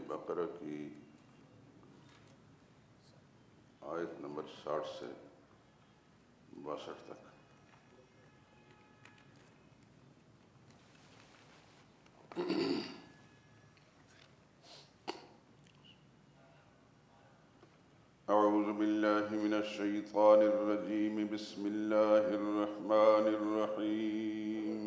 بقرہ کی آیت نمبر 60 سے 62 تک۔ اعوذ باللہ من الشیطان الرجیم، بسم اللہ الرحمن الرحیم۔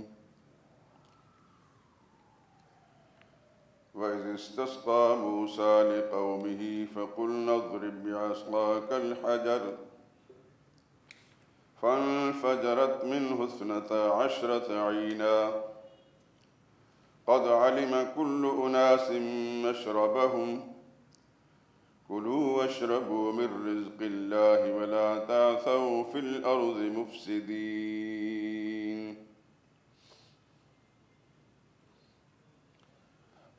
وَإِذِ اسْتَسْقَىٰ مُوسَىٰ لِقَوْمِهِ فَقُلْنَا اضْرِب بِّعَصَاكَ الْحَجَرَ فَانفَجَرَتْ مِنْهُ 12 عَيْنًا قَدْ عَلِمَ كُلُّ أُنَاسٍ مَّشْرَبَهُمْ كُلُوا وَاشْرَبُوا مِن رِّزْقِ اللَّهِ وَلَا تَعْثَوْا فِي الْأَرْضِ مُفْسِدِينَ۔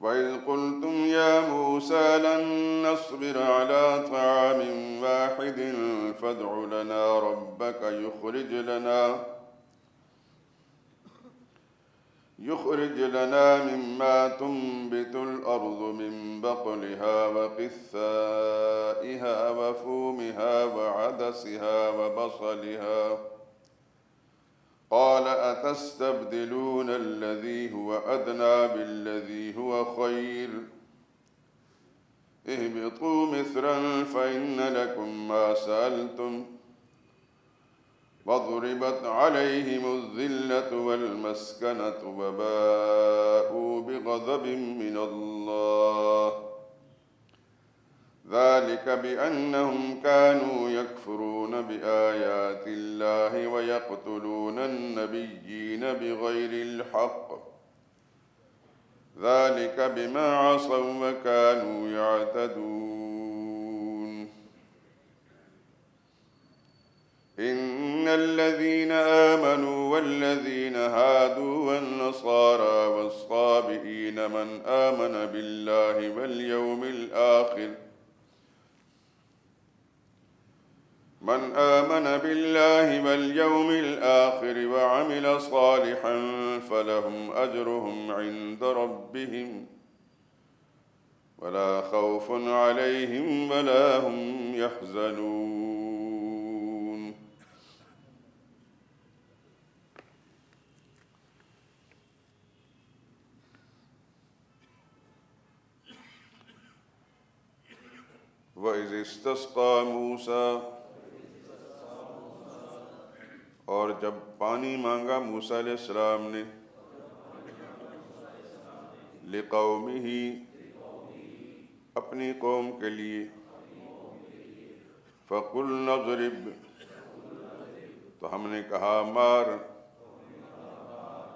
وَإِذْ قُلْتُمْ يَا مُوسَىٰ لَن نَّصْبِرَ عَلَىٰ طَعَامٍ وَاحِدٍ فَادْعُ لَنَا رَبَّكَ يُخْرِجْ لَنَا مِمَّا تُنبِتُ الْأَرْضُ مِن بَقْلِهَا وَقِثَّائِهَا وَفُومِهَا وَعَدَسِهَا وَبَصَلِهَا قَالَ أَتَسْتَبْدِلُونَ الَّذِي هُوَ أَدْنَىٰ بِالَّذِي هُوَ خَيْرٌ اهْبِطُوا مِصْرًا فَإِنَّ لَكُم مَّا سَأَلْتُمْ وَضُرِبَتْ عَلَيْهِمُ الذِّلَّةُ وَالْمَسْكَنَةُ وَبَاءُوا بِغَضَبٍ مِّنَ اللَّهِ ذَلِكَ بِأَنَّهُمْ كَانُوا يَكْفُرُونَ بِآيَاتِ اللَّهِ وَيَقْتُلُونَ النَّبِيِّينَ بِغَيْرِ الْحَقِّ ذَلِكَ بِمَا عَصَوا وَكَانُوا يَعْتَدُونَ۔ إِنَّ الَّذِينَ آمَنُوا وَالَّذِينَ هَادُوا وَالنَّصَارَىٰ وَالصَّابِئِينَ مَنْ آمَنَ بِاللَّهِ وَالْيَوْمِ الْآخِرِ وَعَمِلَ صَالِحًا فَلَهُمْ أَجْرُهُمْ عِندَ رَبِّهِمْ وَلَا خَوْفٌ عَلَيْهِمْ وَلَا هُمْ يَحْزَنُونَ۔ وَإِذِ اسْتَسْقَىٰ مُوسَىٰ، اور جب پانی مانگا موسیٰ علیہ السلام نے، لِقَوْمِهِ، اپنی قوم کے لیے، فَقُلْنَا اضْرِب، تو ہم نے کہا مار،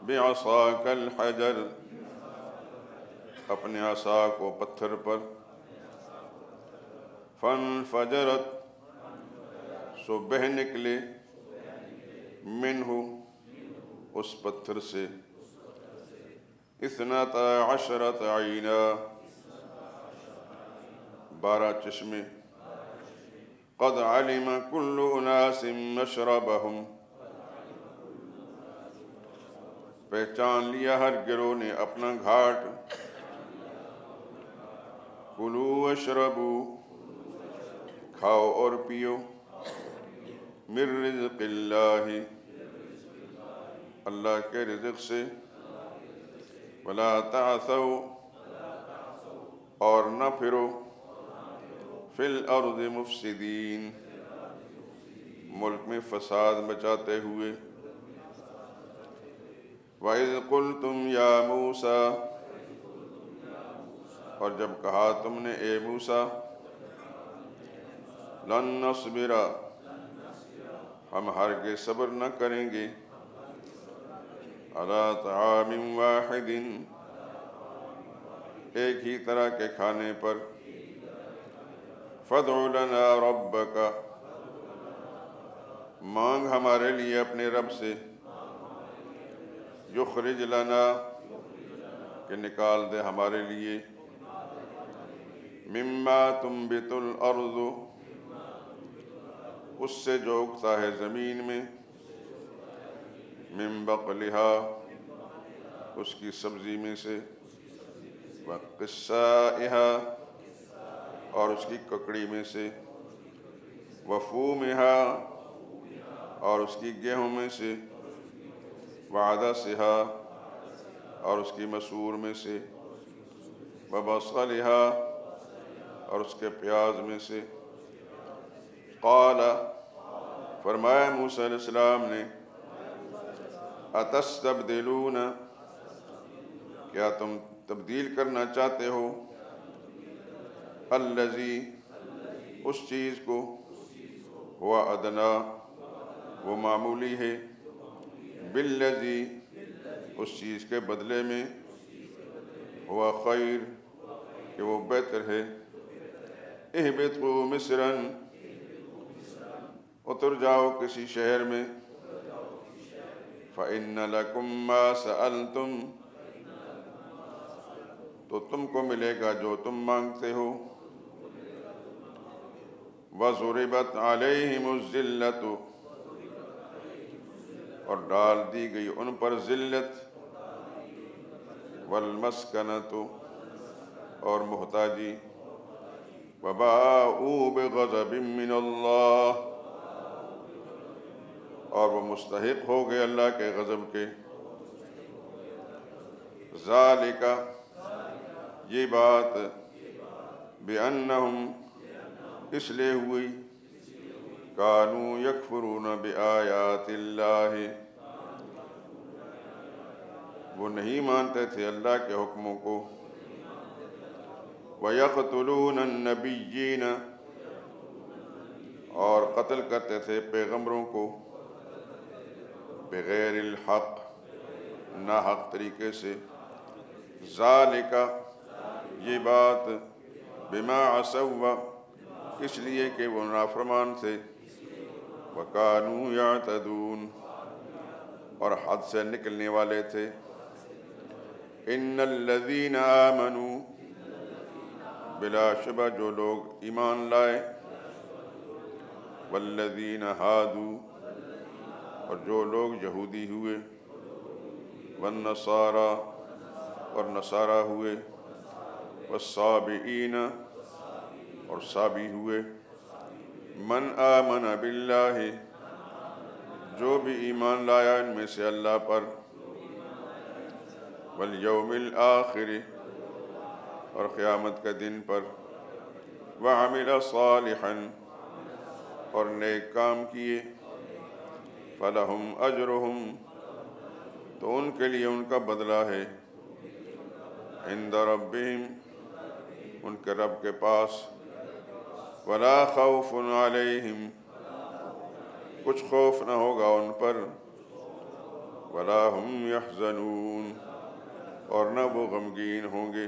بِعَصَاكَ الْحَجَرَ، اپنے عصا کو پتھر پر، فَانْفَجَرَتْ، سو بہہ نکلے، منہ، اس پتھر سے، 12 عینا، 12 چشمے، قد علم كل اناس مشربهم، پہچان لیا ہر گروہ نے اپنا گھاٹ، کلوا واشربوا، کھاؤ اور پیو، من رزق اللہ، اللہ کے رزق سے، ولا تعثوا، اور نہ پھرو، فی الارض مفسدین، ملک میں فساد مچاتے ہوئے، وَإِذْ قُلْتُمْ يَا مُوسَىٰ، اور جب کہا تم نے اے موسیٰ، لن نصبر، ہم ہرگز صبر نہ کریں گے، علی طعام واحد، ایک ہی طرح کے کھانے پر، فادع لنا ربک، مانگ ہمارے لیے اپنے رب سے، یخرج لنا، کہ نکال دے ہمارے لیے، مما تنبت الارض، اس سے جو اگتا ہے زمین میں، من بقلہا، اس کی سبزی میں سے، وقصائها اور اس کی ککڑی میں سے، وفومها اور اس کی گیہوں میں سے، وعدسها اور اس کی مسور میں سے، وبصلها اور اس کے پیاز میں سے۔ قال فرمایا موسیٰ علیہ السلام نے، اتستبدلون کیا تم تبدیل کرنا چاہتے ہو، الذی اس چیز کو، ہوا ادنا وہ معمولی ہے، بالذی اس چیز کے بدلے میں، ہوا خیر کہ وہ بہتر ہے۔ اہبطوا مصرا اتر جاؤ کسی شہر میں، فإن لکم ما سألتم تو تم کو ملے گا جو تم مانگتے ہو، وضربت علیہم الذلۃ اور ڈال دی گئی ان پر ذلت، والمسکنۃ اور محتاجی، وباءوا بغضب من اللہ اور وہ مستحق ہو گئے اللہ کے غضب کے۔ ذالک یہ بات، بِأَنَّهُمْ اس لیے ہوئی، کانوا یکفرون بآیات اللہ وہ نہیں مانتے تھے اللہ کے حکموں کو، وَيَقْتُلُونَ النَّبِيِّينَ اور قتل کرتے تھے پیغمبروں کو، بغیر الحق ناحق طریقے سے۔ ذالک یہ بات، بما عصوا اس لیے کہ وہ نافرمان تھے، وَكَانُوا يَعْتَدُونَ اور حد سے نکلنے والے تھے۔ ان الذین آمنوا بلا شبہ جو لوگ ایمان لائے، والذین ہادوا اور جو لوگ یہودی ہوئے، والنصارى اور نصارہ ہوئے، والصابئین اور صابی ہوئے، من آمن باللہ جو بھی ایمان لایا ان میں سے اللہ پر، والیوم الآخر اور قیامت کے دن پر، وعمل صالحا اور نیک کام کیے، فلہم اجرہم تو ان کے لیے ان کا بدلہ ہے، عند ربہم ان کے رب کے پاس، ولا خوف علیہم کچھ خوف نہ ہوگا ان پر، ولا هم یحزنون اور نہ وہ غمگین ہوں گے۔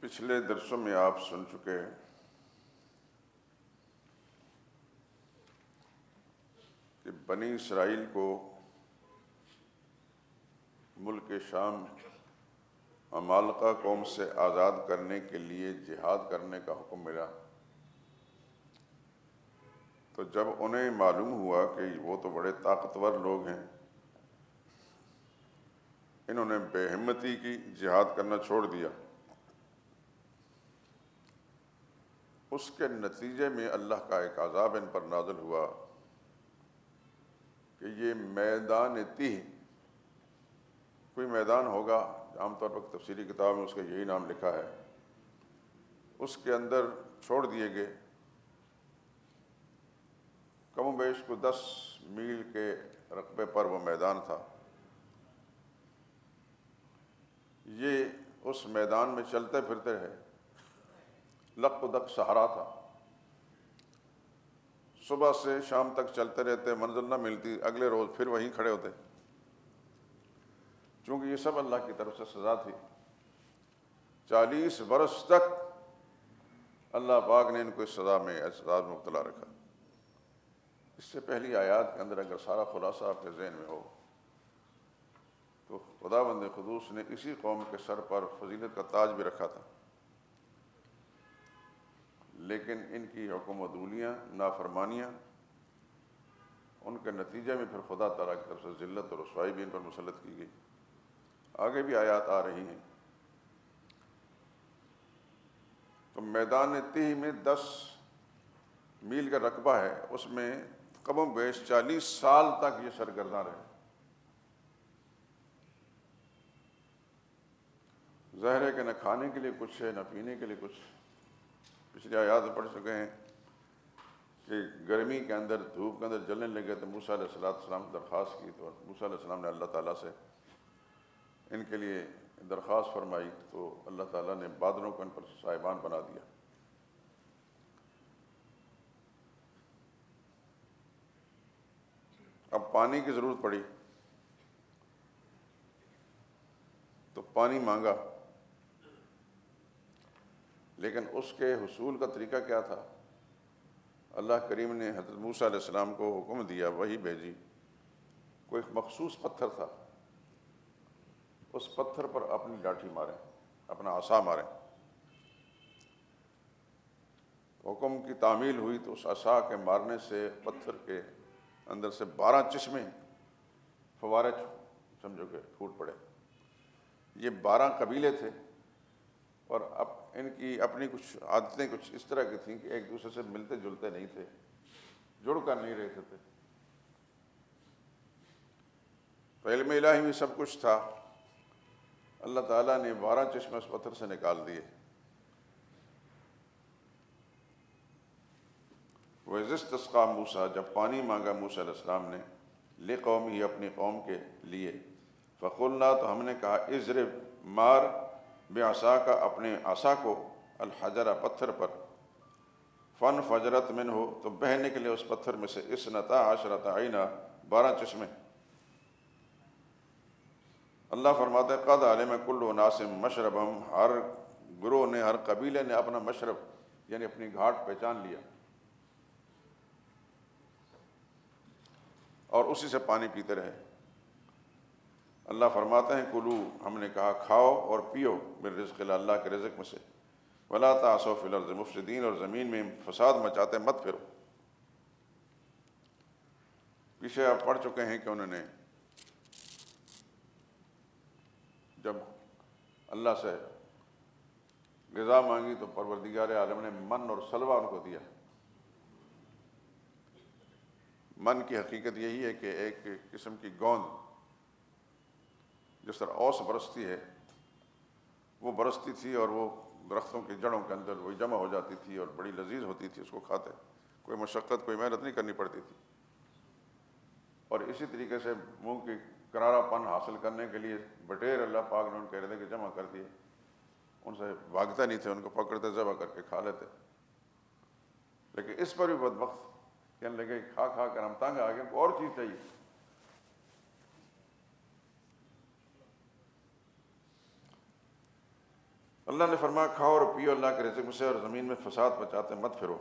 پچھلے درسوں میں آپ سن چکے ہیں کہ بنی اسرائیل کو ملک شام عمالقہ قوم سے آزاد کرنے کے لیے جہاد کرنے کا حکم ملا، تو جب انہیں معلوم ہوا کہ وہ تو بڑے طاقتور لوگ ہیں، انہوں نے بے ہمتی کی جہاد کرنا چھوڑ دیا۔ اس کے نتیجے میں اللہ کا ایک عذاب ان پر نازل ہوا کہ یہ میدان تیہ، کوئی میدان ہوگا عام طور پر تفسیری کتاب میں اس کا یہی نام لکھا ہے، اس کے اندر چھوڑ دیے گئے، کم و بیش کو 10 میل کے رقبے پر وہ میدان تھا۔ یہ اس میدان میں چلتے پھرتے رہے، لق و دق صحرا تھا، صبح سے شام تک چلتے رہتے، منزل نہ ملتی، اگلے روز پھر وہیں کھڑے ہوتے، چونکہ یہ سب اللہ کی طرف سے سزا تھی۔ 40 برس تک اللہ پاک نے ان کو اس سزا میں مبتلا رکھا۔ اس سے پہلی آیات کے اندر اگر سارا خلاصہ آپ کے ذہن میں ہو تو خداوند قدوس نے اسی قوم کے سر پر فضیلت کا تاج بھی رکھا تھا۔ لیکن ان کی حکم عدولیاں، نافرمانیاں، ان کے نتیجے میں پھر خدا تعالیٰ کی طرف سے ذلت اور رسوائی بھی ان پر مسلط کی گئی۔ آگے بھی آیات آ رہی ہیں۔ تو میدان تیہ میں 10 میل کا رقبہ ہے، اس میں کم و بیش 40 سال تک یہ سرگرداں رہے۔ ظاہر ہے کہ نہ کھانے کے لیے کچھ ہے، نہ پینے کے لیے کچھ۔ پچھلی آیات میں پڑھ چکے ہیں کہ گرمی کے اندر، دھوپ کے اندر جلنے لگے تو موسیٰ علیہ السلام نے درخواست کی، تو موسیٰ علیہ السلام نے اللہ تعالیٰ سے ان کے لیے درخواست فرمائی، تو اللہ تعالیٰ نے بادلوں کو ان پر سائبان بنا دیا۔ اب پانی کی ضرورت پڑی تو پانی مانگا، لیکن اس کے حصول کا طریقہ کیا تھا؟ اللہ کریم نے حضرت موسیٰ علیہ السلام کو حکم دیا، وحی بھیجی، کوئی مخصوص پتھر تھا، اس پتھر پر اپنی لاٹھی ماریں، اپنا عصا ماریں۔ حکم کی تعمیل ہوئی تو اس عصا کے مارنے سے پتھر کے اندر سے 12 چشمے، فوارے سمجھو کہ پھوٹ پڑے۔ یہ 12 قبیلے تھے، اور اب ان کی اپنی کچھ عادتیں کچھ اس طرح کی تھیں کہ ایک دوسرے سے ملتے جلتے نہیں تھے، جڑ کر نہیں رہتے تھے۔ تو علم الہی میں سب کچھ تھا، اللہ تعالیٰ نے 12 چشمے اس پتھر سے نکال دیے۔ وَإِذِ اسْتَسْقَىٰ مُوسیٰ، جب پانی مانگا موسیٰ علیہ السلام نے، لِقَوْمِهِ، اپنی قوم کے لیے، فَقُلْنَا، تو ہم نے کہا، اضرب، مار، بِعَصَاکَ، اپنے عصا کو، الحجر، پتھر پر، فَانْفَجَرَتْ مِنْهُ، تو بہہ نکلے اس پتھر میں سے 12 عَيْنًا، 12 چشمے۔ اللہ فرماتا ہے، قَدْ عَلِمَ كُلُّ أُنَاسٍ مَشْرَبَهُمْ، ہر گروہ نے، ہر قبیلے نے اپنا مشرب یعنی اپنی گھاٹ پہچان لیا، اور اسی سے پانی پیتے رہے۔ اللہ فرماتے ہیں، کلو، ہم نے کہا کھاؤ اور پیو، من رزق اللہ، اللہ کے رزق میں سے، ولا تعثوا فی الارض مفسدین، اور زمین میں فساد مچاتے مت پھرو۔ پیچھے آپ پڑھ چکے ہیں کہ انہوں نے جب اللہ سے غذا مانگی تو پروردگار عالم نے من اور سلوہ ان کو دیا۔ من کی حقیقت یہی ہے کہ ایک قسم کی گوند جس طرح اوس برستی ہے، وہ برستی تھی، اور وہ درختوں کی جڑوں کے اندر وہی جمع ہو جاتی تھی اور بڑی لذیذ ہوتی تھی، اس کو کھاتے، کوئی مشقت، کوئی محنت نہیں کرنی پڑتی تھی۔ اور اسی طریقے سے منہ کی کرارا پن حاصل کرنے کے لیے بٹیر اللہ پاک نے ان کے ردے کے جمع کر دیے، ان سے بھاگتے نہیں تھے، ان کو پکڑتے ذبح کر کے کھا لیتے۔ لیکن اس پر بھی بدبخت کہنے لگے، کھا کھا کر ہم تنگ آ گئے، اور چیز چاہیے۔ اللہ نے فرمایا، کھاؤ اور پیو اللہ کے رزق میں سے، اور زمین میں فساد مچاتے مت پھرو۔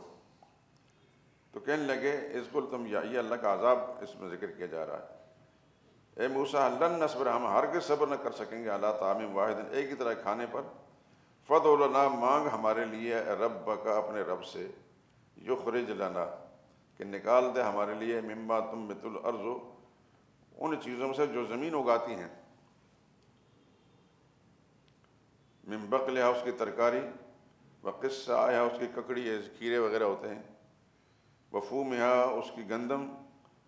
تو کہنے لگے، اذ قلتم، یہ اللہ کا عذاب اس میں ذکر کیا جا رہا ہے، اے موسیٰ، لن نصبر، ہم ہرگز صبر نہ کر سکیں گے، علی طعام واحد، ایک ہی طرح کھانے پر، فادع لنا، مانگ ہمارے لیے، ربک، اپنے رب سے، یخرج لنا، کہ نکال دے ہمارے لیے، مما تنبت الارض، ان چیزوں میں سے جو زمین اگاتی ہیں، من بقلہا، اس کی ترکاری، وقثائہا، اس کی ککڑی، کھیرے وغیرہ ہوتے ہیں، وفومہا، اس کی گندم،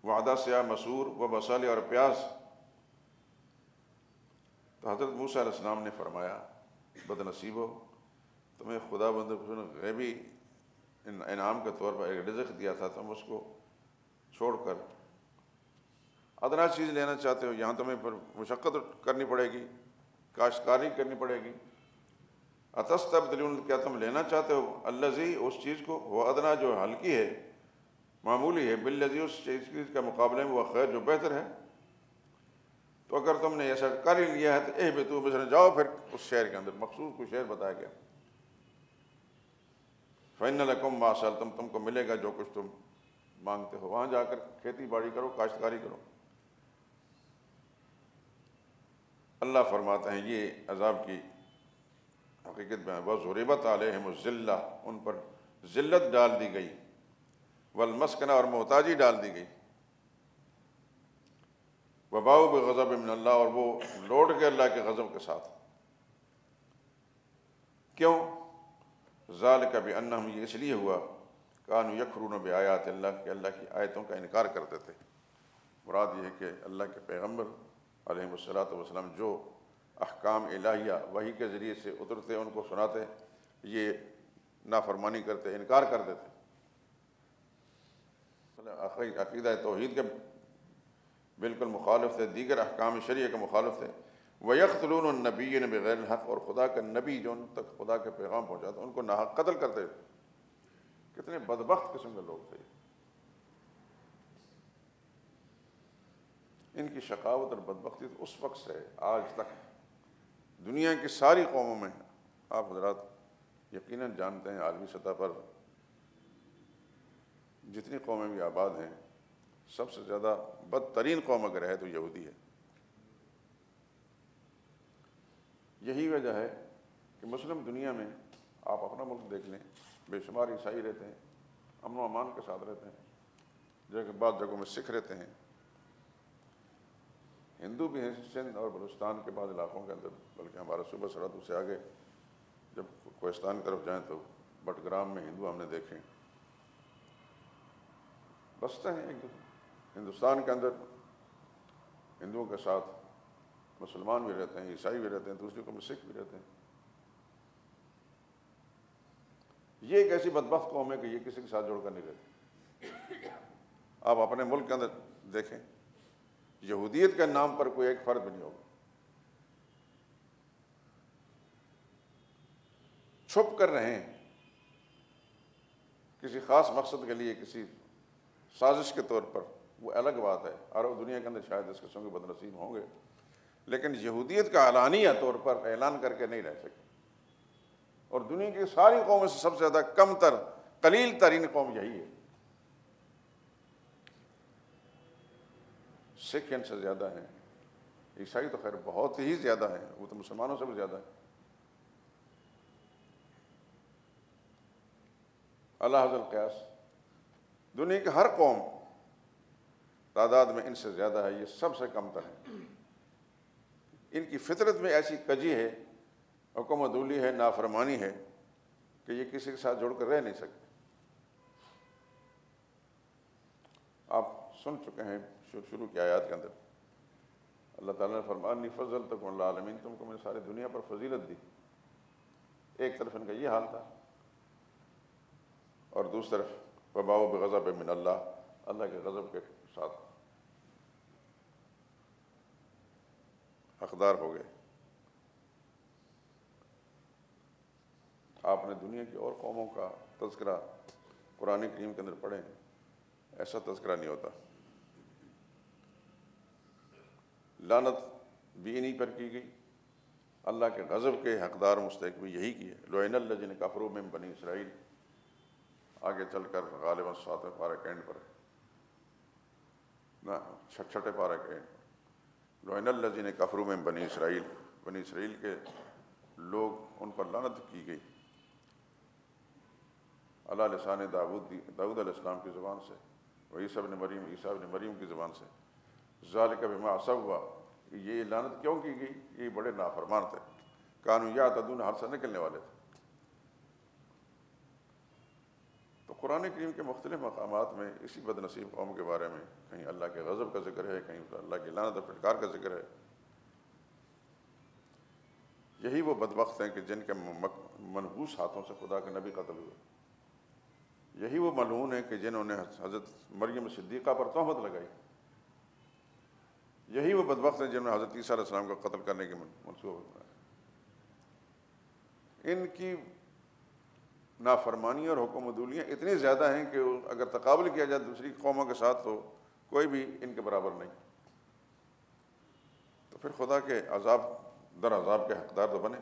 وعدسہا، مسور، وبصل، اور پیاز۔ تو حضرت موسیٰ علیہ السلام نے فرمایا، بد نصیبو، تمہیں خدا بند نے غیبی انعام کے طور پر ایک رزق دیا تھا، تم اس کو چھوڑ کر ادنا چیز لینا چاہتے ہو، یہاں تمہیں پر مشقت کرنی پڑے گی، کاشتکاری کرنی پڑے گی۔ اتستبدلون، کیا تم لینا چاہتے ہو، الذی، اس چیز کو، وہ ادنا، جو ہلکی ہے، معمولی ہے، بالذی، اس چیز کے مقابلے میں، وہ خیر، جو بہتر ہے۔ تو اگر تم نے ایسا کر ہی لیا ہے تو اہبطوا مصر، جاؤ پھر اس شہر کے اندر، مخصوص کوئی شہر بتایا گیا، فإن لکم ما سألتم، تم کو ملے گا جو کچھ تم مانگتے ہو، وہاں جا کر کھیتی باڑی کرو، کاشتکاری کرو۔ اللہ فرماتے ہیں، یہ عذاب کی حقیقت میں، وَضُرِبَتْ عَلَيْهِمُ الذِّلَّةُ، ان پر ذلت ڈال دی گئی، والمسکنہ اور محتاجی ڈال دی گئی، وباؤ بغضب من اللہ اور وہ لوٹ گئے اللہ کے غضب کے ساتھ۔ کیوں؟ ذالک بانہم، یہ اس لیے ہوا، کانوا یکفرون بآیات اللہ، کہ اللہ کی آیتوں کا انکار کرتے تھے۔ مراد یہ ہے کہ اللہ کے پیغمبر علیہ الصلوۃ والسلام جو احکام الہیہ وحی کے ذریعے سے اترتے ان کو سناتے، یہ نافرمانی کرتے، انکار کر دیتے۔ عقیدہ توحید کے بالکل مخالف تھے، دیگر احکام شرعیہ کے مخالف تھے۔ وَيَقْتُلُونَ النَّبِيِّينَ بِغَيْرِ الْحَقِّ، اور خدا کا نبی جو ان تک خدا کے پیغام پہنچاتا ان کو ناحق قتل کرتے تھے۔ کتنے بدبخت قسم کے لوگ تھے۔ ان کی شقاوت اور بدبختی تو اس وقت سے آج تک دنیا کی ساری قوموں میں، آپ حضرات یقیناً جانتے ہیں، عالمی سطح پر جتنی قومیں بھی آباد ہیں، سب سے زیادہ بدترین قوم اگر ہے تو یہودی ہے۔ یہی وجہ ہے کہ مسلم دنیا میں آپ اپنا ملک دیکھ لیں، بے شمار عیسائی رہتے ہیں، امن و امان کے ساتھ رہتے ہیں، جو کہ بعض جگہوں میں سکھ رہتے ہیں، ہندو بھی ہیں سندھ اور بلوچستان کے بعض علاقوں کے اندر، بلکہ ہمارا صوبہ سرحد اس سے آگے جب کوہستان کی طرف جائیں تو بٹگرام میں ہندو ہم نے دیکھے، بستے ہیں ایک دوسرے۔ ہندوستان کے اندر ہندوؤں کے ساتھ مسلمان بھی رہتے ہیں، عیسائی بھی رہتے ہیں، دوسری قوم میں سکھ بھی رہتے ہیں۔ یہ ایک ایسی بدبخت قوم ہے کہ یہ کسی کے ساتھ جوڑ کر نہیں رہتے۔ آپ اپنے ملک کے اندر دیکھیں، یہودیت کے نام پر کوئی ایک فرد بھی نہیں ہوگا، چھپ کر رہے ہیں کسی خاص مقصد کے لیے، کسی سازش کے طور پر، وہ الگ بات ہے۔ عرب دنیا کے اندر شاید اس قسم کے بدنصیب ہوں گے، لیکن یہودیت کا علانیہ طور پر اعلان کر کے نہیں رہ سکتے۔ اور دنیا کی ساری قوموں سے سب سے زیادہ کم تر، قلیل ترین قوم یہی ہے۔ سکھ ان سے زیادہ ہیں، عیسائی تو خیر بہت ہی زیادہ ہیں، وہ تو مسلمانوں سے بھی زیادہ ہیں۔ اللہ حضر القیاس، دنیا کی ہر قوم تعداد میں ان سے زیادہ ہے، یہ سب سے کم تر ہے۔ ان کی فطرت میں ایسی کجی ہے، حکم و دولی ہے، نافرمانی ہے کہ یہ کسی کے ساتھ جوڑ کر رہ نہیں سکتے۔ آپ سن چکے ہیں شروع کی آیات کے اندر اللہ تعالیٰ نے فرمایا انی فضلتکم علی العالمین، تم کو میں نے ساری دنیا پر فضیلت دی۔ ایک طرف ان کا یہ حال تھا، اور دوسری طرف وباؤ بغضب من اللہ، اللہ کے غضب کے ساتھ حقدار ہو گئے۔ آپ نے دنیا کی اور قوموں کا تذکرہ قرآن کریم کے اندر پڑھیں، ایسا تذکرہ نہیں ہوتا۔ لعنت بھی انہی پر کی گئی، اللہ کے غضب کے حقدار مستحق بھی یہی کیے۔ لعن الذین کفروا من بنی اسرائیل، آگے چل کر غالباً 7ویں پارہ کے اینڈ پر، نہ 6 پارہ کے اینڈ پر، لعن الذین کفروا من بنی اسرائیل، بنی اسرائیل کے لوگ، ان پر لعنت کی گئی علی لسان داؤد علیہ السلام کی زبان سے، عیسیٰ ابن مریم کی زبان سے۔ ذالک بما عصوا، یہ لعنت کیوں کی گئی؟ یہ بڑے نافرمان تھے، کانوا یعتدون، حد سے نکلنے والے تھے۔ تو قرآن کریم کے مختلف مقامات میں اسی بد نصیب قوم کے بارے میں کہیں اللہ کے غضب کا ذکر ہے، کہیں اللہ کی لعنت اور پھٹکار کا ذکر ہے۔ یہی وہ بدبخت ہیں کہ جن کے منحوس ہاتھوں سے خدا کے نبی قتل ہوئے۔ یہی وہ ملعون ہیں کہ جنہوں نے حضرت مریم صدیقہ پر تہمت لگائی۔ یہی وہ بدبخت ہیں جنہوں نے حضرت عیسیٰ علیہ السلام کو قتل کرنے کے منصوبہ بنایا۔ ان کی نافرمانی اور حکم و دولیاں اتنی زیادہ ہیں کہ اگر تقابل کیا جائے دوسری قوموں کے ساتھ تو کوئی بھی ان کے برابر نہیں۔ تو پھر خدا کے عذاب در عذاب کے حقدار تو بنے۔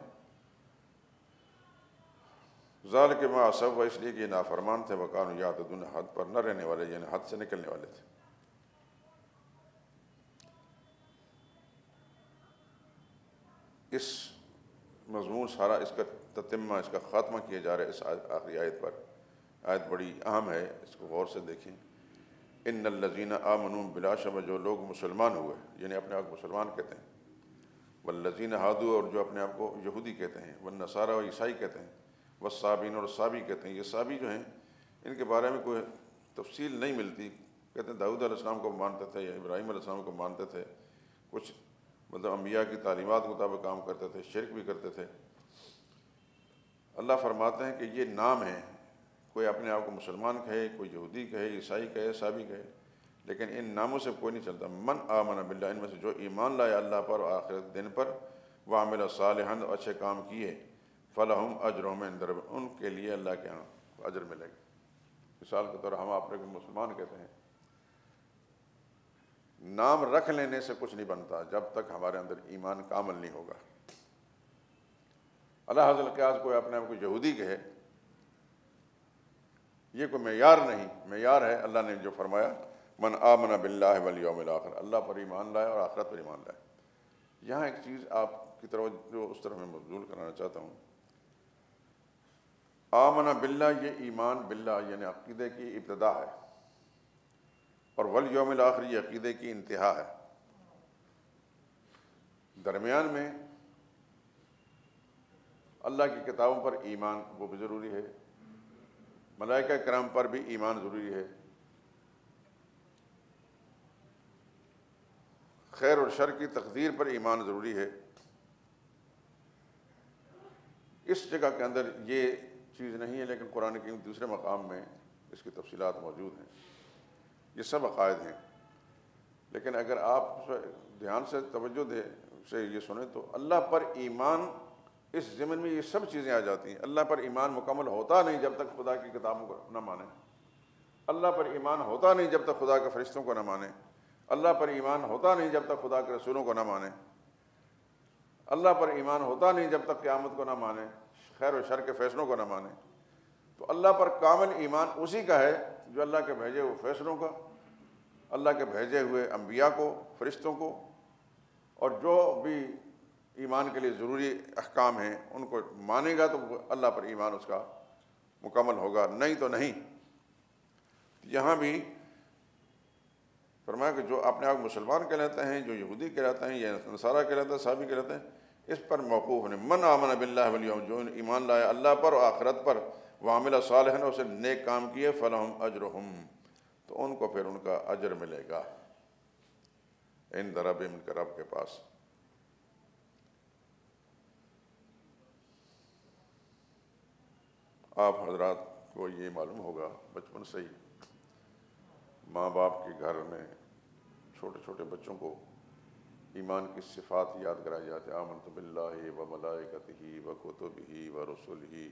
ذالک ما عصوا، اس لیے کہ یہ نافرمان تھے، وکانوا یعتدون، حد پر نہ رہنے والے، یعنی حد سے نکلنے والے تھے۔ اس مضمون سارا، اس کا تتمہ، اس کا خاتمہ کیا جا رہا ہے اس آخری آیت پر آیت بڑی اہم ہے، اس کو غور سے دیکھیں۔ ان الذین آمنوا، بلا شبہ جو لوگ مسلمان ہوئے، یعنی اپنے آپ کو مسلمان کہتے ہیں، والذین ہادوا، اور جو اپنے آپ کو یہودی کہتے ہیں، والنصارى، اور عیسائی کہتے ہیں، والصابین، اور صابی کہتے ہیں۔ یہ صابی جو ہیں ان کے بارے میں کوئی تفصیل نہیں ملتی، کہتے ہیں داؤد علیہ السلام کو مانتے تھے یا ابراہیم علیہ السلام کو مانتے تھے، کچھ مطلب انبیاء کی تعلیمات کے مطابق کام کرتے تھے، شرک بھی کرتے تھے۔ اللہ فرماتے ہیں کہ یہ نام ہے، کوئی اپنے آپ کو مسلمان کہے، کوئی یہودی کہے، عیسائی کہے، صابی کہے، لیکن ان ناموں سے کوئی نہیں چلتا۔ من آمن باللہ، ان میں سے جو ایمان لائے اللہ پر اور آخرت دن پر، وعمل صالحا، اور اچھے کام کیے، فلہم اجرہم عند ربہم، ان کے لیے اللہ کے ہاں اجر ملے گا۔ مثال کے طور ہم اپنے کو مسلمان کہتے ہیں، نام رکھ لینے سے کچھ نہیں بنتا جب تک ہمارے اندر ایمان کامل نہیں ہوگا۔ اللہ حضرت کے آج کوئی اپنے آپ کو یہودی کہے، یہ کوئی معیار نہیں، معیار ہے اللہ نے جو فرمایا من آمن باللہ والیوم الآخر، اللہ پر ایمان لائے اور آخرت پر ایمان لائے۔ یہاں ایک چیز آپ کی توجہ اس طرف میں مبذول کرانا چاہتا ہوں۔ آمن باللہ، یہ ایمان باللہ یعنی عقیدے کی ابتدا ہے، اور والیوم الآخر یہ عقیدے کی انتہا ہے۔ درمیان میں اللہ کی کتابوں پر ایمان وہ بھی ضروری ہے، ملائکہ کرام پر بھی ایمان ضروری ہے، خیر اور شر کی تقدیر پر ایمان ضروری ہے۔ اس جگہ کے اندر یہ چیز نہیں ہے، لیکن قرآن کے دوسرے مقام میں اس کی تفصیلات موجود ہیں۔ یہ سب عقائد ہیں، لیکن اگر آپ دھیان سے توجہ سے یہ سنیں تو اللہ پر ایمان، اس ضمن میں یہ سب چیزیں آ جاتی ہیں۔ اللہ پر ایمان مکمل ہوتا نہیں جب تک خدا کی کتابوں کو نہ مانے، اللہ پر ایمان ہوتا نہیں جب تک خدا کے فرشتوں کو نہ مانے، اللہ پر ایمان ہوتا نہیں جب تک خدا کے رسولوں کو نہ مانے، اللہ پر ایمان ہوتا نہیں جب تک قیامت کو نہ مانے، خیر و شر کے فیصلوں کو نہ مانے۔ تو اللہ پر کامل ایمان اسی کا ہے جو اللہ کے بھیجے ہوئے فیصلوں کا، اللہ کے بھیجے ہوئے انبیاء کو، فرشتوں کو، اور جو بھی ایمان کے لیے ضروری احکام ہیں ان کو مانے گا تو اللہ پر ایمان اس کا مکمل ہوگا، نہیں تو نہیں۔ یہاں بھی فرمایا کہ جو اپنے آپ مسلمان کہلاتے ہیں، جو یہودی کہلاتے ہیں یا نصارہ کہلاتے ہیں، صابی کہلاتے ہیں، اس پر موقوف نہیں۔ من آمن باللہ والیوم، جو ایمان لائے اللہ پر اور آخرت پر، وعمل صالحا، اسے نیک کام کیے، فلہم اجرہم، تو ان کو پھر ان کا اجر ملے گا عند ربہم، ان کے رب کے پاس۔ آپ حضرات کو یہ معلوم ہوگا بچپن سے ہی ماں باپ کے گھر میں چھوٹے چھوٹے بچوں کو ایمان کی صفات یاد کرائی جاتی ہے۔ آمنت باللہ و ملائکتہ و کتبہ و رسلہ،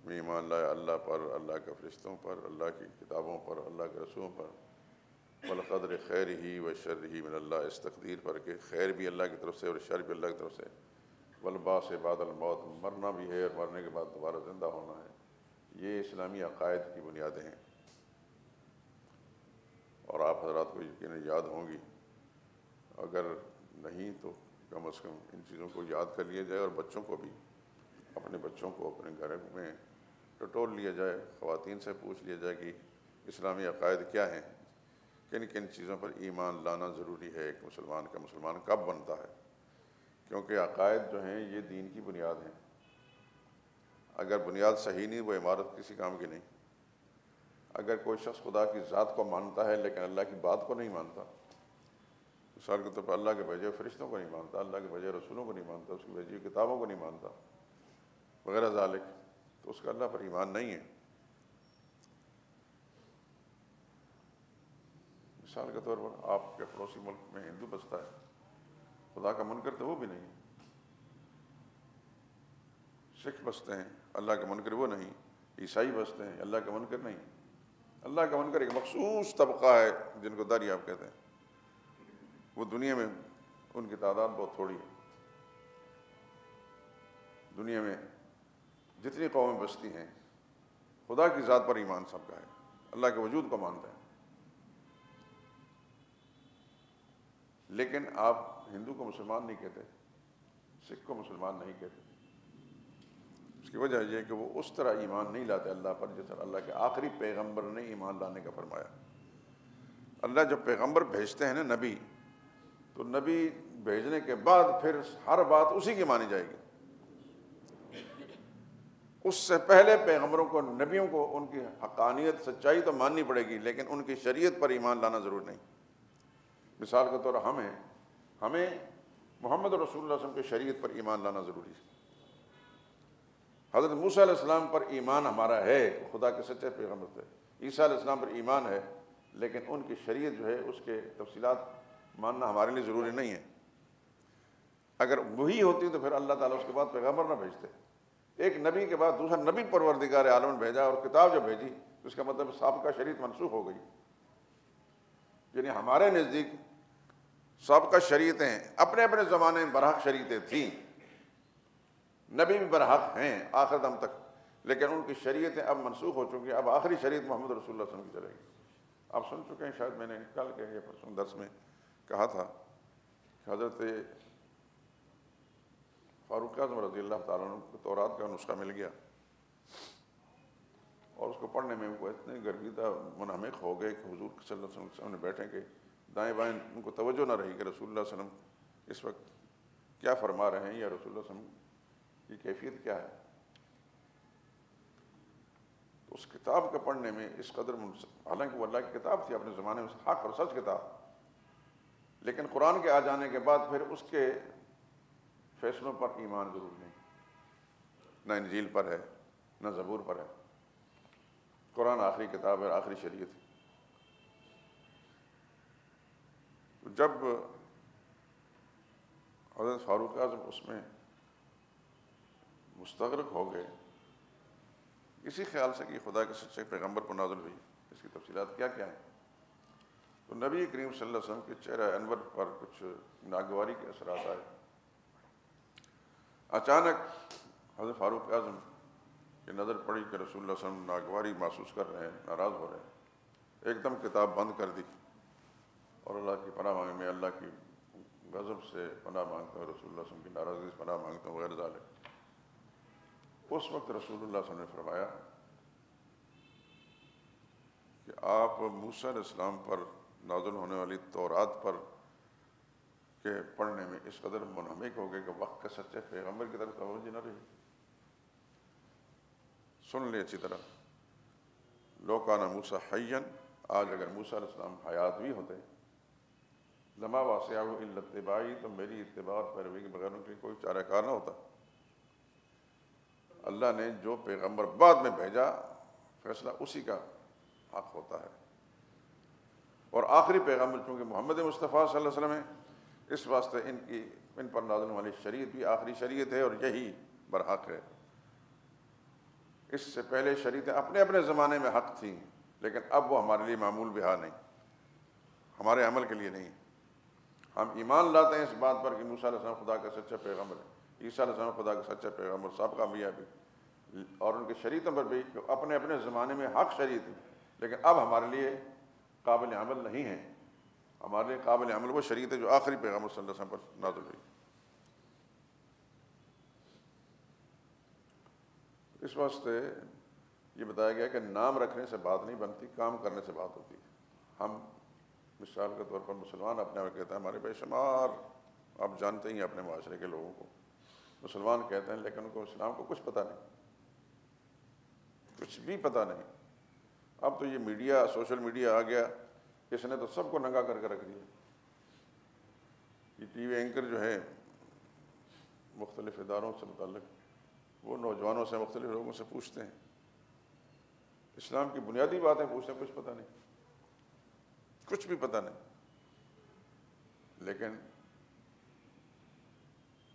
میں ایمان لایا اللہ پر، اللہ کے فرشتوں پر، اللہ کی کتابوں پر، اللہ کے رسولوں پر، والقدر خیرہ و شرہ من اللہ، اس تقدیر پر کہ خیر بھی اللہ کی طرف سے اور شر بھی اللہ کی طرف سے، والبعث بعد الموت، مرنا بھی ہے اور مرنے کے بعد دوبارہ زندہ ہونا ہے۔ یہ اسلامی عقائد کی بنیادیں ہیں، اور آپ حضرات کو یقیناً یاد ہوں گی، اگر نہیں تو کم از کم ان چیزوں کو یاد کر لیا جائے، اور بچوں کو بھی، اپنے بچوں کو اپنے گھر میں ٹٹول لیا جائے، خواتین سے پوچھ لیا جائے کہ اسلامی عقائد کیا ہیں، کن کن چیزوں پر ایمان لانا ضروری ہے ایک مسلمان کا، مسلمان کب بنتا ہے، کیونکہ عقائد جو ہیں یہ دین کی بنیاد ہیں۔ اگر بنیاد صحیح نہیں، وہ عمارت کسی کام کی نہیں۔ اگر کوئی شخص خدا کی ذات کو مانتا ہے لیکن اللہ کی بات کو نہیں مانتا، مثال کے طور پر اللہ کے بھیجے فرشتوں کو نہیں مانتا، اللہ کے بھیجے رسولوں کو نہیں مانتا، اس کی بھیجی کتابوں کو نہیں مانتا وغیرہ ذالک، تو اس کا اللہ پر ایمان نہیں ہے۔ مثال کے طور پر آپ کے پڑوسی ملک میں ہندو بستا ہے، خدا کا منکر تو وہ بھی نہیں، سکھ بستے ہیں، اللہ کا منکر وہ نہیں، عیسائی بستے ہیں، اللہ کا منکر نہیں۔ اللہ کا منکر ایک مخصوص طبقہ ہے جن کو دریاب کہتے ہیں، وہ دنیا میں ان کی تعداد بہت تھوڑی ہے۔ دنیا میں جتنی قومیں بستی ہیں، خدا کی ذات پر ایمان سب کا ہے، اللہ کے وجود کو مانتا ہے، لیکن آپ ہندو کو مسلمان نہیں کہتے، سکھ کو مسلمان نہیں کہتے۔ اس کی وجہ یہ کہ وہ اس طرح ایمان نہیں لاتے اللہ پر جس طرح اللہ کے آخری پیغمبر نے ایمان لانے کا فرمایا۔ اللہ جب پیغمبر بھیجتے ہیں نا نبی، تو نبی بھیجنے کے بعد پھر ہر بات اسی کی مانی جائے گی۔ اس سے پہلے پیغمبروں کو، نبیوں کو ان کی حقانیت، سچائی تو ماننی پڑے گی، لیکن ان کی شریعت پر ایمان لانا ضرور نہیں۔ مثال کے طور ہمیں محمد رسول اللہ صلی اللہ علیہ وسلم کی شریعت پر ایمان لانا ضروری ہے۔ حضرت موسیٰ علیہ السلام پر ایمان ہمارا ہے، خدا کے سچے پیغمبر تھے۔ عیسیٰ علیہ السلام پر ایمان ہے، لیکن ان کی شریعت جو ہے اس کے تفصیلات ماننا ہمارے لیے ضروری نہیں ہے۔ اگر وہی ہوتی تو پھر اللہ تعالیٰ اس کے بعد پیغمبر نہ بھیجتے۔ ایک نبی کے بعد دوسرا نبی پروردگار عالم نے بھیجا، اور کتاب جب بھیجی تو اس کا مطلب سابقہ شریعت منسوخ ہو گئی۔ یعنی ہمارے نزدیک سابقہ شریعتیں اپنے اپنے زمانے میں برحق شریعتیں تھیں، نبی بھی برحق ہیں آخر دم تک، لیکن ان کی شریعتیں اب منسوخ ہو چکی ہیں۔ اب آخری شریعت محمد رسول اللہ صلی اللہ علیہ وسلم کی چلے گی۔ آپ سن چکے ہیں، شاید میں نے کل کے یا پرسوں درس میں کہا تھا کہ حضرت فاروق اعظم رضی اللہ تعالیٰ عنہ کو تورات کا نسخہ مل گیا، اور اس کو پڑھنے میں وہ اتنے گرویدہ منہمک ہو گئے کہ حضور صلی اللہ علیہ وسلم کے سامنے بیٹھے کہ دائیں بائیں ان کو توجہ نہ رہی کہ رسول اللہ صلی اللہ علیہ وسلم اس وقت کیا فرما رہے ہیں، یا رسول اللہ صلی اللہ علیہ وسلم کی کیفیت کیا ہے۔ تو اس کتاب کے پڑھنے میں اس قدر حالانکہ وہ اللہ کی کتاب تھی اپنے زمانے میں، حق اور سچ کتاب، لیکن قرآن کے آ جانے کے بعد پھر اس کے فیصلوں پر ایمان ضرور نہیں، نہ انجیل پر ہے، نہ زبور پر ہے۔ قرآن آخری کتاب ہے، آخری شریعت ہے۔ جب حضرت فاروق اعظم اس میں مستغرق ہو گئے اسی خیال سے کہ خدا کے سچے پیغمبر کو نازل ہوئی، اس کی تفصیلات کیا کیا ہیں، تو نبی کریم صلی اللہ علیہ وسلم کے چہرہ انور پر کچھ ناگواری کے اثرات آئے۔ اچانک حضرت فاروق اعظم کی نظر پڑی کہ رسول اللہ صلی اللہ علیہ وسلم ناگواری محسوس کر رہے ہیں، ناراض ہو رہے ہیں۔ ایک دم کتاب بند کر دی اور اللہ کی پناہ مانگی، میں اللہ کی غضب سے پناہ مانگتا ہوں، رسول اللہ صلی اللہ علیہ وسلم کی ناراضگی سے پناہ مانگتا ہوں، غیر ذالک۔ اس وقت رسول اللہ صلی اللہ علیہ وسلم نے فرمایا کہ آپ موسیٰ علیہ السلام پر نازل ہونے والی تورات پر کے پڑھنے میں اس قدر منہمک ہو گئے کہ وقت کے سچے پیغمبر کی طرف توجہ نہ رہی۔ سن لے اچھی طرح، لو کان موسیٰ حیا، آج اگر موسیٰ علیہ السلام حیات بھی ہوتے، لما واسعہ الا اتباعی، تو میری اتباع اور پیروی کے بغیر ان کے لیے کوئی چارہ کار نہ ہوتا۔ اللہ نے جو پیغمبر بعد میں بھیجا فیصلہ اسی کا حق ہوتا ہے، اور آخری پیغمبر چونکہ محمد مصطفیٰ صلی اللہ علیہ وسلم ہے، اس واسطے ان پر نازل والی شریعت بھی آخری شریعت ہے، اور یہی برحق ہے۔ اس سے پہلے شریعتیں اپنے اپنے زمانے میں حق تھیں، لیکن اب وہ ہمارے لیے معمول بہا نہیں، ہمارے عمل کے لیے نہیں۔ ہم ایمان لاتے ہیں اس بات پر کہ موسیٰ علیہ السلام خدا کا سچا پیغمبر ہے، عیسیٰ علیہ السلام خدا کا سچا پیغمبر، سابقہ انبیاء بھی، اور ان کی شریعتوں پر بھی اپنے اپنے زمانے میں حق شریعت ہے، لیکن اب ہمارے لیے قابل عمل نہیں ہے۔ ہمارے لیے قابل عمل وہ شریعت ہے جو آخری پیغمبر صلی اللہ علیہ وسلم پر نازل ہوئی۔ اس واسطے یہ بتایا گیا کہ نام رکھنے سے بات نہیں بنتی، کام کرنے سے بات ہوتی ہے۔ ہم مثال کے طور پر مسلمان اپنے آپ کہتے ہیں، ہمارے بے شمار آپ جانتے ہی ہیں اپنے معاشرے کے لوگوں کو، مسلمان کہتے ہیں لیکن ان کو اسلام کو کچھ پتہ نہیں، کچھ بھی پتہ نہیں۔ اب تو یہ میڈیا، سوشل میڈیا آ گیا، اس نے تو سب کو ننگا کر کے رکھ دیا۔ یہ ٹی وی اینکر جو ہے مختلف اداروں سے متعلق، وہ نوجوانوں سے، مختلف لوگوں سے پوچھتے ہیں، اسلام کی بنیادی باتیں پوچھتے ہیں، کچھ پتہ نہیں، کچھ بھی پتہ نہیں۔ لیکن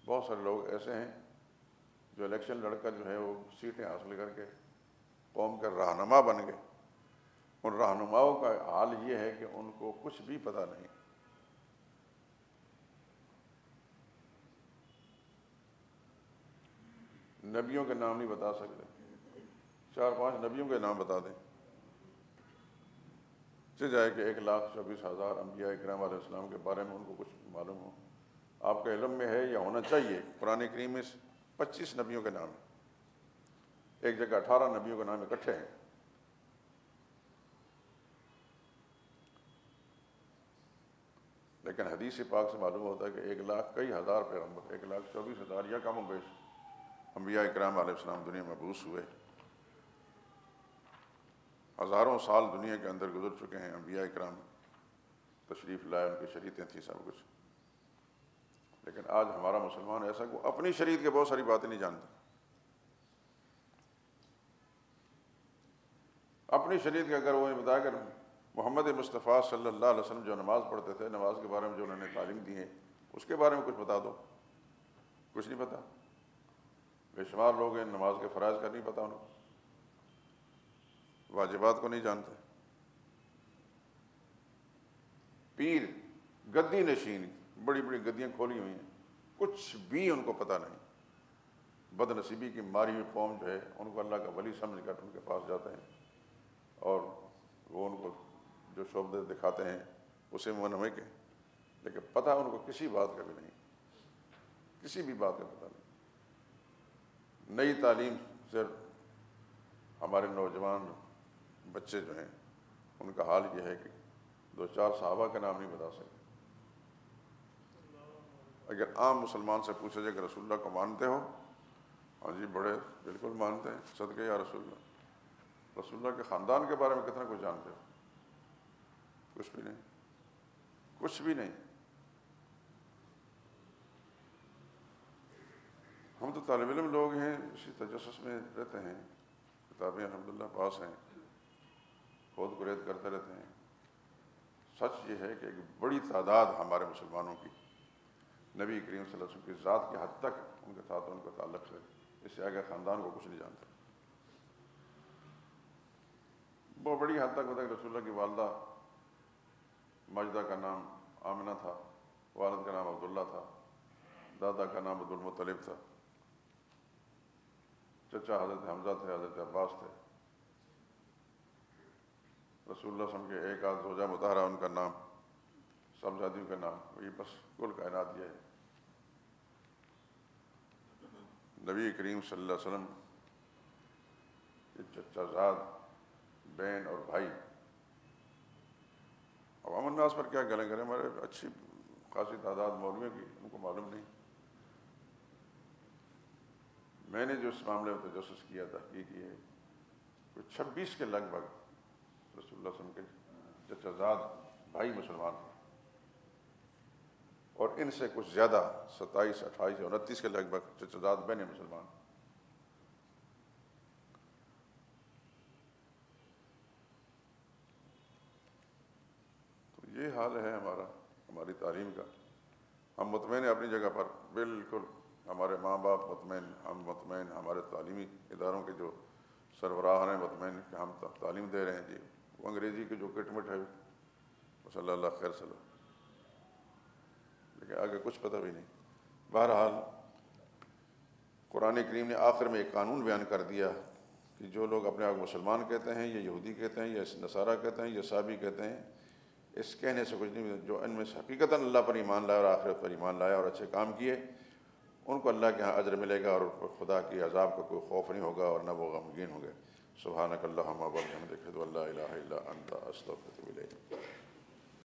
بہت سارے لوگ ایسے ہیں جو الیکشن لڑ کر جو ہے وہ سیٹیں حاصل کر کے قوم کے رہنما بن گئے۔ ان رہنماؤں کا حال یہ ہے کہ ان کو کچھ بھی پتہ نہیں۔ نبیوں کے نام نہیں بتا سکتے، 4-5 نبیوں کے نام بتا دیں، چل جائے کہ 1,24,000 انبیاء اکرام علیہ السلام کے بارے میں ان کو کچھ معلوم ہو۔ آپ کے علم میں ہے یا ہونا چاہیے، قرآن کریم میں 25 نبیوں کے نام ہیں، ایک جگہ 18 نبیوں کے نام اکٹھے ہیں. لیکن حدیث پاک سے معلوم ہوتا ہے کہ 1 لاکھ کئی ہزار پیغمبر، 1,24,000 یا کم و بیش انبیاء اکرام علیہ السلام دنیا میں مبعوث ہوئے. ہزاروں سال دنیا کے اندر گزر چکے ہیں، انبیاء اکرام تشریف لائے، ان کی شریعتیں تھیں، سب کچھ. لیکن آج ہمارا مسلمان ایسا کہ وہ اپنی شریعت کے بہت ساری باتیں نہیں جانتا. اپنی شریعت کے اگر وہ بتایا کہ محمد مصطفیٰ صلی اللہ علیہ وسلم جو نماز پڑھتے تھے، نماز کے بارے میں جو انہوں نے تعلیم دی ہے، اس کے بارے میں کچھ بتا دو، کچھ نہیں پتا. بے شمار لوگ ہیں نماز کے فرائض کا نہیں پتا، ان کو واجبات کو نہیں جانتے. پیر گدی نشین، بڑی بڑی گدیاں کھولی ہوئی ہیں، کچھ بھی ان کو پتہ نہیں. بد نصیبی کی ماری ہوئی قوم جو ہے ان کو اللہ کا ولی سمجھ کر ان کے پاس جاتے ہیں اور وہ ان کو جو شعبے دکھاتے ہیں اسے منہمک ہیں، لیکن پتہ ان کو کسی بات کا بھی نہیں، کسی بھی بات کا پتہ نہیں. نئی تعلیم سے ہمارے نوجوان بچے جو ہیں ان کا حال یہ ہے کہ 2-4 صحابہ کا نام نہیں بتا سکتے. اگر عام مسلمان سے پوچھا جائے کہ رسول اللہ کو مانتے ہو؟ ہاں جی بڑے بالکل مانتے ہیں، صدقے یا رسول اللہ. رسول اللہ کے خاندان کے بارے میں کتنا کچھ جانتے ہو؟ کچھ بھی نہیں، کچھ بھی نہیں. ہم تو طالب علم لوگ ہیں، اسی تجسس میں رہتے ہیں، کتابیں الحمدللہ پاس ہیں، خود گرید کرتے رہتے ہیں. سچ یہ ہے کہ ایک بڑی تعداد ہمارے مسلمانوں کی نبی کریم صلی اللہ علیہ وسلم کی ذات کی حد تک ان کے ساتھ ان کا تعلق ہے، اس سے آگے خاندان کو کچھ نہیں جانتے. بہت بڑی حد تک ہوتا ہے کہ رسول اللہ کی والدہ ماجدہ کا نام آمنہ تھا، والد کا نام عبداللہ تھا، دادا کا نام عبد المطلب تھا، چچا حضرت حمزہ تھے، حضرت عباس تھے. رسول اللہ صلی اللہ علیہ وسلم کے ایک آدھ زوجہ مطہرہ ان کا نام، سب شادیوں کا نام، یہ بس کل کائنات یہ ہے. نبی کریم صلی اللہ علیہ وسلم کے چچا زاد، بہن اور بھائی. عوام الناس پر کیا گلیں کریں، ہمارے اچھی خاصی تعداد مولویوں کی ان کو معلوم نہیں. میں نے جو اس معاملے میں تجسس کیا، تحقیق کی ہے، کوئی 26 کے لگ بھگ رسول اللہ صلی اللہ علیہ وسلم کے چچا زاد بھائی مسلمان ہیں، اور ان سے کچھ زیادہ 27، 28 یا 29 کے لگ بھگ چچا زاد بہنیں مسلمان. تو یہ حال ہے ہماری تعلیم کا. ہم مطمئن ہیں اپنی جگہ پر، بالکل ہمارے ماں باپ مطمئن، ہم مطمئن، ہمارے تعلیمی اداروں کے جو سربراہ ہیں مطمئن کہ ہم تعلیم دے رہے ہیں. جی وہ انگریزی کی جو کٹمٹ ہے صلی اللہ خیر صلی اللہ، لیکن آگے کچھ پتہ بھی نہیں. بہرحال قرآن کریم نے آخر میں ایک قانون بیان کر دیا کہ جو لوگ اپنے آپ کو مسلمان کہتے ہیں، یا یہودی کہتے ہیں، یا نصارہ کہتے ہیں، یا عیسائی کہتے ہیں، اس کہنے سے کچھ نہیں. جو ان میں سے حقیقتاً اللہ پر ایمان لائے اور آخرت پر ایمان لائے اور اچھے کام کیے، ان کو اللہ کے ہاں اجر ملے گا، اور خدا کی عذاب کا کوئی خوف نہیں ہوگا اور نہ وہ غمگین ہوں گے. سبحانک اللہم و بحمدک، اشہد ان لا الہ الا انت، استغفرک و اتوب الیک.